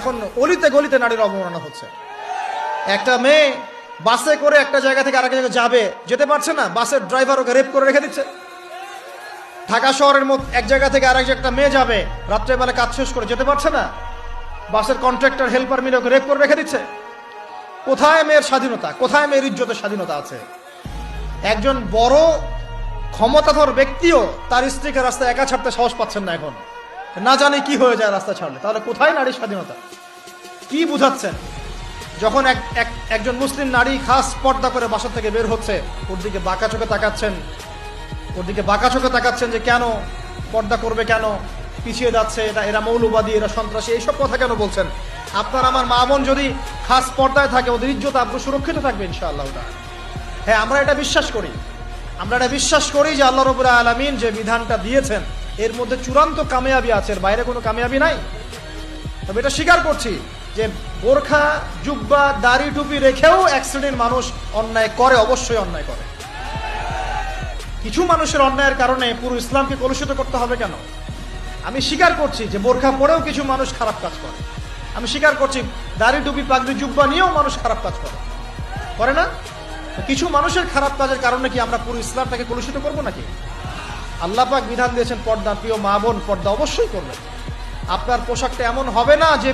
এখন অলিতে গলিতে নারীর অবমাননা হচ্ছে। একটা মেয়ে বাসে করে একটা জায়গা থেকে আরেক জায়গায় যাবে, যেতে পারছে না, বাসের ড্রাইভার ওকে রেপ করে রেখে দিচ্ছে। ঢাকা শহরের মধ্যে এক জায়গা থেকে আরেক একটা মেয়ে যাবে, রাত্রেবেলা কাজ শেষ করে যেতে পারছে না, বাসের কন্ট্রাক্টর হেল্পার মিলে ওকে রেপ করে রেখে দিচ্ছে। কোথায় মেয়ের স্বাধীনতা, কোথায় মেয়ের ইজ্জতের স্বাধীনতা আছে? একজন বড় ক্ষমতাধর ব্যক্তিও তার স্ত্রীকে রাস্তায় একা ছাড়তে সাহস পাচ্ছেন না এখন, না জানি কি হয়ে যায় রাস্তা ছাড়লে। তাহলে কোথায় নারীর স্বাধীনতা? কি বুঝাচ্ছেন? যখন একজন মুসলিম নারী খাস পর্দা করে বাসা থেকে বের হচ্ছে, ওর দিকে বাঁকা চোখে তাকাচ্ছেন যে কেন পর্দা করবে, কেন পিছিয়ে যাচ্ছে, এরা মৌলবাদী, এরা সন্ত্রাসী, এইসব কথা কেন বলছেন? আপনার আমার মা বোন যদি খাস পর্দায় থাকে, ওদের ইজ্জত আব্রু সুরক্ষিত থাকবে ইনশাআল্লাহ। হ্যাঁ, আমরা এটা বিশ্বাস করি যে আল্লাহ রাব্বুল আলামিন যে বিধানটা দিয়েছেন এর মধ্যে চূড়ান্ত কামিয়াবি আছে, এর বাইরে কোনো কামিয়াবি নাই। তবে এটা স্বীকার করছি যে বোরখা, জুব্বা, দাড়ি, টুপি রেখেও এক শ্রেণীর মানুষ অন্যায় করে, অবশ্যই অন্যায় করে। কিছু মানুষের অন্যায়ের কারণে পুরো ইসলামকে কলুষিত করতে হবে কেন? আমি স্বীকার করছি যে বোরখা পরেও কিছু মানুষ খারাপ কাজ করে। আমি স্বীকার করছি দাড়ি, টুপি, পাগড়ি, জুব্বা নিয়েও মানুষ খারাপ কাজ করে না? কিছু মানুষের খারাপ কাজের কারণে কি আমরা পুরো ইসলামটাকে কলুষিত করবো নাকি? আল্লাহ পাক বিধান দিয়েছেন পর্দা, প্রিয় মা বোন পর্দা অবশ্যই করবেন। আপনার পোশাকটা এমন হবে না যে